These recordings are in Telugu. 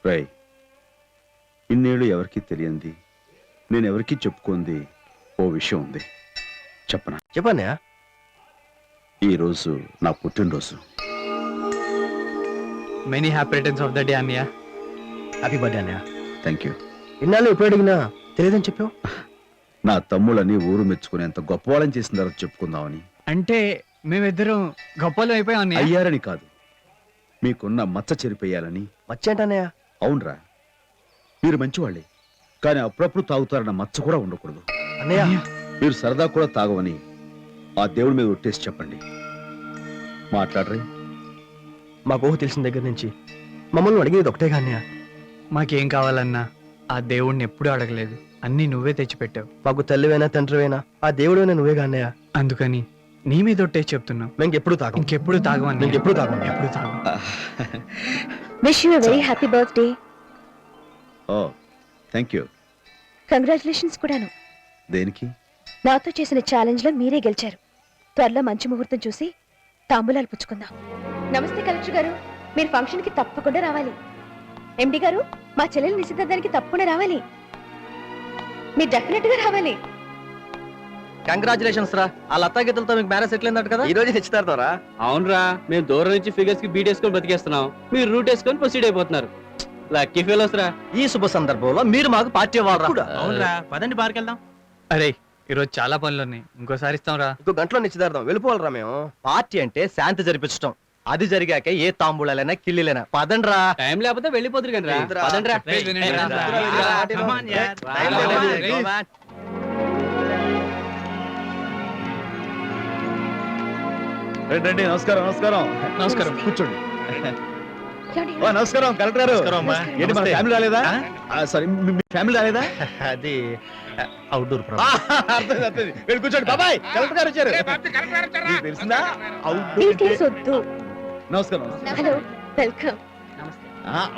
రై, ఇన్నేళ్ళు ఎవరికీ తెలియంది, నేను ఎవరికీ చెప్పుకుంది ఓ విషయం ఉంది. చెప్పనా? చెప్పన్నయ్య. ఈరోజు నా పుట్టినరోజు. Many happy returns of the day అన్నయ్య. హ్యాపీ బర్త్డే అన్నయ్య. Thank you. ఇన్నాళ్ళు ఎప్పుడు అడిగినా తెలియదని చెప్పావు. నా తమ్ముళ్ళని ఊరు మెచ్చుకునేంత గొప్పవాళ్ళని చేసిన తర్వాత చెప్పుకుందామని. అంటే మేమిద్దరం గొప్పలు అయిపోయాం అన్నయ్య. అయ్యారని కాదు, మీకున్న మచ్చ చెరిపోయాలని. మర్చేంటన్నయ్య. అవునరా, మీరు మంచివాళ్ళే, కానీ అప్పుడప్పుడు తాగుతారన్న మచ్చ కూడా ఉండకూడదు. అన్నయ్య, మీరు సరదా కూడా తాగవని ఆ దేవుడి మీద ఒట్టేసి చెప్పండి. మాట్లాడరే. మాకు ఊహ తెలిసిన దగ్గర నుంచి మమ్మల్ని అడిగేది ఒకటేగా అన్నయ్య. మాకేం కావాలన్నా ఆ దేవుణ్ణి ఎప్పుడూ అడగలేదు, అన్నీ నువ్వే తెచ్చిపెట్టావు. మాకు తల్లివైనా తండ్రివైనా ఆ దేవుడైనా నువ్వేగా అన్నయ్య. అందుకని నీ మీద ఒట్టేసి చెప్తున్నావు, మేము ఎప్పుడు తాగం. ఇంకెప్పుడు తాగమని. ఇంకెప్పుడు తాగం. ఎప్పుడు తాగం. Wish you a very happy birthday. ఓ, థ్యాంక్ యూ. కంగ్రాచులేషన్స్ కూడాను. దేనికి? నాతో చేసిన ఛాలెంజ్ లో మీరే గెలిచారు. త్వరలో మంచి ముహూర్తం చూసి తాంబూలాలు పుచ్చుకుందాం. నమస్తే కలెక్టర్ గారు, మీరు ఫంక్షన్ కి తప్పకుండా రావాలి. ఎండి గారు, మా చెల్లెలు నిశ్చితార్థానికి తప్పకుండా రావాలి. మీరు డెఫినెట్ గా రావాలి. కంగ్రాచులేషన్స్ రా. ఆ లతా గీతలతో మీకు మ్యారేజ్ సెటిల్ అయిందట కదా. ఈ రోజు నిశ్చితార్థం. అవునరా, మేము దూరం నుంచి ఫిగర్స్ కి బీట్ వేసుకొని బతికేస్తున్నాం, మీరు రూట్ వేసుకొని ప్రొసీడ్ అయిపోతున్నారు. లక్కీ ఫెలోస్ రా. ఈ శుభ సందర్భంలో మీరు మాకు పార్టీ ఇవ్వాలరా. అవునరా, పదండి బార్కి వెళ్దాం. అరే, ఈరోజు చాలా పనులు ఉన్నాయి, ఇంకోసారి ఇస్తాం రా. ఇంకో గంటలో నిశ్చితార్థం. వెళ్ళిపోవాలరా మేము. పార్టీ అంటే శాంతి జరిపించడం. అది జరిగాక ఏ తాంబూలాలైనా కిల్లిలైనా. పదండ్రా. టైం లేకపోతే వెళ్ళిపోతురు కానీ రా. ఏంట్రా? పదండ్రా. రేయ్, వినండి రా. Come on, yaar. రండి. నమస్కారం. నమస్కారం. నమస్కారం. కూర్చోండి. ఏమండి? ఓ, నమస్కారం కలెక్టర్ గారు. ఏంటి, మన ఫ్యామిలీ రాలేదా? సారీ, మీ ఫ్యామిలీ రాలేదా? అది అవుట్డోర్ అర్థమైంది. వెళ్ళి కూర్చోండి. బాబాయ్, కలెక్టర్ గారు వచ్చారు. మీకు తెలిసిందా? అవుట్డోర్ అంటే- డీటెయిల్స్ వద్దు. నమస్కారం. Hello, welcome.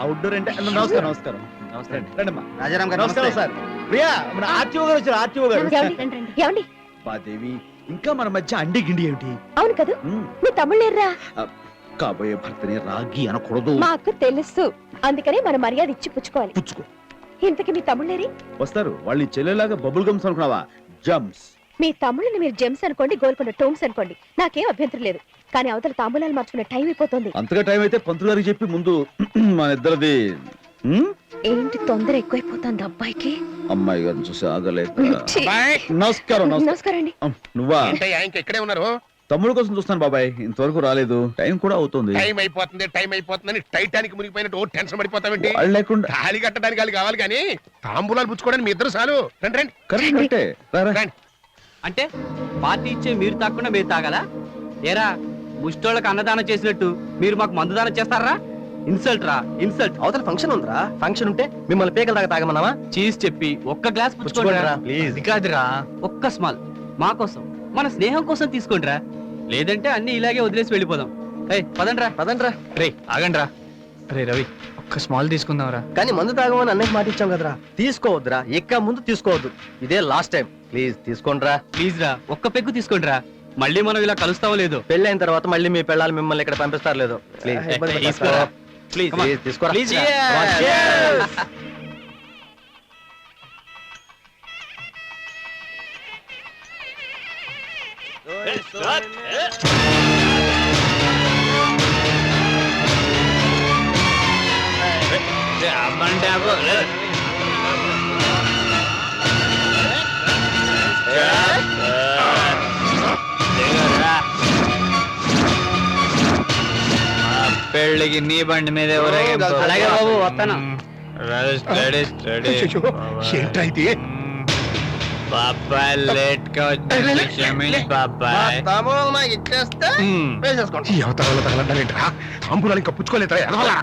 అవుట్డోర్ అంటే నమస్కారం. నమస్కారం. రండమ్మా. రాజారాం గారు నమస్కారం సార్. ప్రియా, మన ఆర్టీఓ గారు వచ్చారు. ఆర్టీఓ గారు. ఏమండి? బాదేవి, ఇంకా మన మధ్య అండి గిండి ఏమిటి? అవును కదా, మీ తమ్ముళ్ళు లేరురా? కాబోయే భర్తని రాగి అనకూడదు. మాకు తెలుసు, అందుకనే మన మర్యాద ఇచ్చి పుచ్చుకోవాలి. పుచ్చుకో. ఇంతకి మీ తమ్ముళ్ళేరి? వస్తారు. వాళ్ళు చెల్లెలాగా బబుల్ గమ్స్ అనుకున్నావా? జమ్స్. మీ తమ్ముళ్ళని మీరు జెమ్స్ అనుకోండి, గోల్కొండ టోమ్స్ అనుకోండి, నాకేం అభ్యంతరం లేదు. కానీ అవతల తాంబూలాలు మార్చుకునే టైం అయిపోతుంది. అంతగా టైం అయితే పంతులు గారికి చెప్పి ముందు మన ఇద్దరిది. ఏంటి తొందర ఎక్కువైపోతుంది అబ్బాయికి? అమ్మాయి గారిని చూసి ఆగలేదు. ఛీ. నమస్కారం. నమస్కారం అండి. నువ్వా? ఇక్కడే ఉన్నారు. తమ్ముడు కోసం చూస్తాను బాబాయ్, ఇంతవరకు రాలేదు. టైం కూడా అవుతుంది. టైం అయిపోతుందని టైటానిక్ మునిగిపోయినట్టు ఓ టెన్షన్ పడిపోతావేంటి? వాళ్ళు లేకుండా తాళి కట్టడానికి వాళ్ళు కావాలి కానీ తాంబూలాలు పుచ్చుకోవడానికి మీ ఇద్దరు చాలు. రండి రండి కరెక్టే. రండి. అంటే పార్టీ ఇచ్చే మీరు తాగకుండా మీరు తాగాలా? ఏరా, ముష్టోళ్ళకి అన్నదానం చేసినట్టు మీరు మాకు మందు దానం చేస్తారా? ఇన్సల్ట్ రా, ఇన్సల్ట్. అవతల ఫంక్షన్ ఉందిరా. ఫంక్షన్ ఉంటే మిమ్మల్ని పేకల దాకా తాగమన్నావా? చీజ్ చెప్పి ఒక్క గ్లాస్ పుచ్చుకోండిరా. ప్లీజ్. అది కాదురా, ఒక్క స్మాల్ మా కోసం, మన స్నేహం కోసం తీసుకోండిరా. లేదంటే అన్ని ఇలాగే వదిలేసి వెళ్ళిపోదాం. ఏయ్, పదండ్రా. పదండ్రా. రే ఆగండి రా. రే రవి, ఒక్క స్మాల్ తీసుకుందాం రా. కానీ మందు తాగమని అన్నయ్య మాట ఇచ్చాం కదరా. తీసుకోవద్దురా, ఎక్క ముందు తీసుకోవద్దు. ఇదే లాస్ట్ టైం. ప్లీజ్ తీసుకోండిరా. ప్లీజ్ రా, ఒక్క పెగ్గు తీసుకోండిరా. మళ్ళీ మనం ఇలా కలుస్తావో లేదో. పెళ్ళైన తర్వాత మళ్ళీ మీ పెళ్ళాలు మిమ్మల్ని ఇక్కడ పంపిస్తారు లేదో. ప్లీజ్ తీసుకోరా. ప్లీజ్ తీసుకోరా. ప్లీజ్. పెళ్ళికి నీ బండి మీద అలాగే బాబు, వస్తాను. ఏంట్రా ఇది? బాబాయ్ లేట్ గా వచ్చి బాబాయ్. ఈ అవతారంలో తగలంటారేంట్రా? తాంబూలాలు ఇంకా పుచ్చుకోలేదురా? ఎదవలా?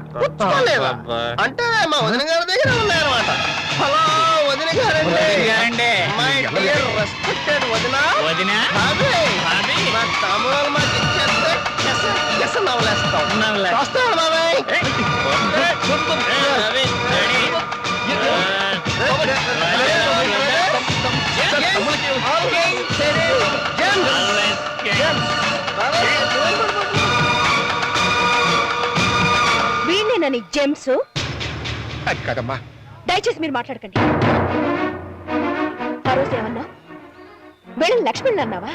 అంటే మా వదిన గారి దగ్గర ఉన్నాయన్నమాట. హలో వదిన గారండి. మై డియర్ రెస్పెక్టెడ్ వదిన. మా తాంబూలాలు మాకు ఇచ్చేస్తే ఎస్ నవ్వులేస్తాం. వస్తాడు బాబాయ్. వీణ్ణేనని జెమ్స్? అది కదమ్మా. దయచేసి మీరు మాట్లాడకండి. ఆ రోజు ఏమన్నా వెళ్ళిన లక్ష్మణుని అన్నావా?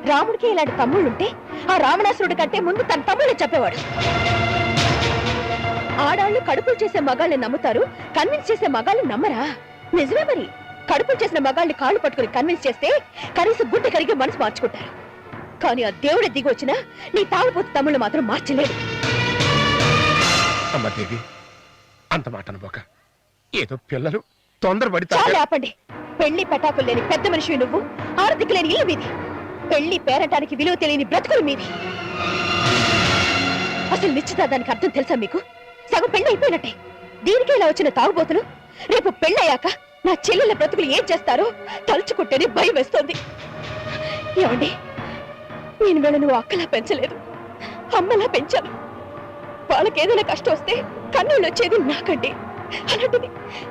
రాముడికి ఇలాంటి తమ్ముళ్ళుంటే ఆ రావణాసురుడి కంటే ముందు తన తమ్ముళ్ళని చెప్పేవాడు. ఆడాళ్ళు కడుపులు చేసే మగాళ్ళని నమ్ముతారు, కన్విన్స్ చేసే మగాళ్ళని నమ్మరా? నిజమే మరి. కడుపులు చేసిన మగాళ్ళని కాళ్ళు పట్టుకుని కన్విన్స్ చేస్తే కనీసం గుడ్డ కరిగి మనసు మార్చుకుంటారు. కానీ ఆ దేవుడి దిగి వచ్చినా నీ తాగుపోతు తమ్ముళ్ళు మాత్రం మార్చలేదు. అమ్మ దేవి, అంత మాట అనుకోక. ఏదో పిల్లలు తొందరపడి చాలా ఆపండి. పెళ్లి పెటాకులు లేని పెద్ద మనిషి నువ్వు, ఆర్థిక లేని ఇల్లు మీది, పెళ్లి పేరటానికి విలువ తెలియని బ్రతుకులు మీది. అసలు నిశ్చితార్థానికి అర్థం తెలుసా మీకు? సగం పెళ్లి అయిపోయినట్టే. దీనికే ఇలా వచ్చిన తాగుబోతులు రేపు పెళ్ళయ్యాక నా చెల్లెల బ్రతుకులు ఏం చేస్తారో తలుచుకుంటేనే భయం వేస్తోంది. ఏమండి, నేను వీళ్ళ నువ్వు అక్కలా పెంచలేదు, అమ్మలా పెంచాను. వాళ్ళకేదైనా కష్టం వస్తే కన్నీళ్ళు వచ్చేది నాకండి.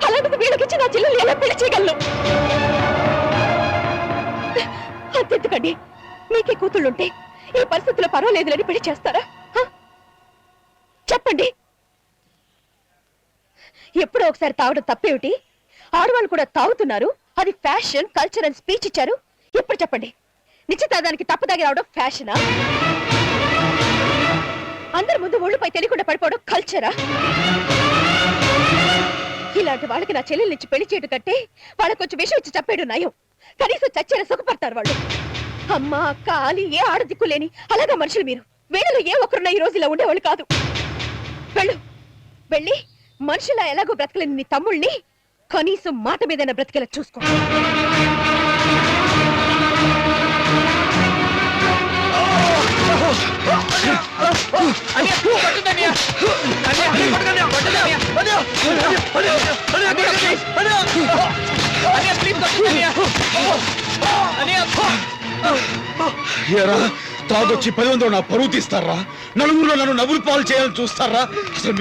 అలాంటిది వీళ్ళకిచ్చి నా చెల్లెలు ఎలా పెళ్లి చేయగలను? అంతెందుకండి, మీకే కూతుళ్ళుంటే ఈ పరిస్థితుల్లో పర్వాలేదులని పెళ్లి చేస్తారా? చెప్పండి. ఎప్పుడో ఒకసారి తాగడం తప్పేమిటి? ఆడవాళ్ళు కూడా తాగుతున్నారు, అది ఫ్యాషన్, కల్చర్ అని స్పీచ్ ఇచ్చారు. ఇప్పుడు చెప్పండి, నిశ్చితార్థానికి తప్పు తాగి రావడం ఫ్యాషనా? అందరి ముందు ఒళ్ళుపై తెలియకుండా పడిపోవడం కల్చరా? ఇలాంటి వాళ్ళకి నా చెల్లెల్నిచ్చి పెళ్లి చేయడం కంటే వాళ్ళకి కొంచెం విషయం ఇచ్చి చెప్పేడు నయం. కనీసం చచ్చేలా సుఖపడతారు వాళ్ళు. అమ్మ, అక్క, ఆలి ఏ ఆడదిక్కు లేని అలాగా మనుషులు మీరు. వీళ్ళలో ఏ ఒక్కరున్నా ఈ రోజు ఇలా ఉండేవాళ్ళు కాదు. వెళ్ళు, వెళ్ళి మనుషులా ఎలాగో బ్రతకలేని నీ తమ్ముళ్ళని కనీసం మాట మీదైనా బ్రతికేలా చూసుకో. తాగొచ్చి 10 మంది నా పరువు తీస్తారా? నలుగురులో నన్ను నవ్వులు పాలు చేయాలని చూస్తారా? అసలు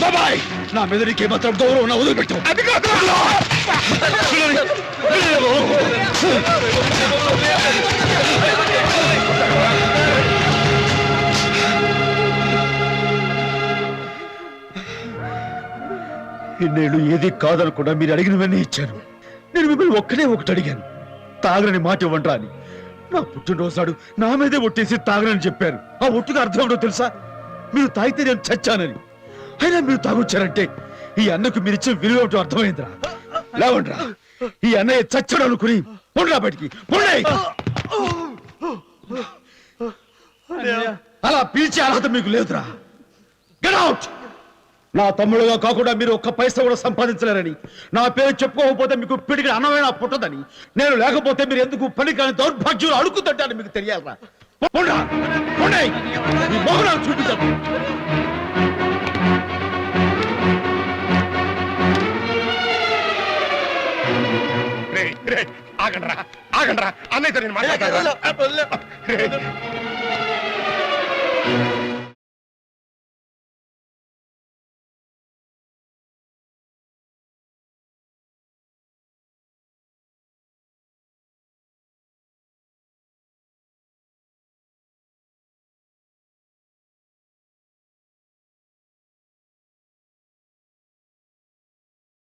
బాబాయ్, నా మీద నీకే మాత్రం గౌరవం నా వదిలిపెట్టావు. ఇన్నేళ్ళు ఏది కాదనకుండా మీరు అడిగినవన్నీ ఇచ్చాను. నేను మిమ్మల్ని ఒక్కడే ఒకటి అడిగాను, తాగరని మాట ఇవ్వండి అని. నా పుట్టినరోజు నాడు నా మీదే ఒట్టేసి తాగరని చెప్పారు. ఆ ఒట్టుగా అర్థం ఏంటో తెలుసా? మీరు తాగితే నేను చచ్చానని. అయినా మీరు తాగొచ్చారంటే ఈ అన్నకు మీరు ఇచ్చిన విలువ ఏమిటో అర్థమైందిరా. లేవండ్రా, ఈ అన్నయ్య చచ్చాడు అనుకుని పొండ్రా బయటికి పొండే. అలా పిలిచే అర్హత మీకు లేదురా. Get out. నా తమ్ముడుగా కాకుండా మీరు ఒక్క పైసా కూడా సంపాదించలేరని, నా పేరు చెప్పుకోకపోతే మీకు పిడికి అన్నమైనా పుట్టదని, నేను లేకపోతే మీరు ఎందుకు పని కాని దౌర్భాగ్యులు అడుగుతుంటారని మీకు తెలియాలరా. చూపించారు. ఆగండ్రా, ఆగండ్రా, అన్నయ్యతో నేను మాట్లాడతాను.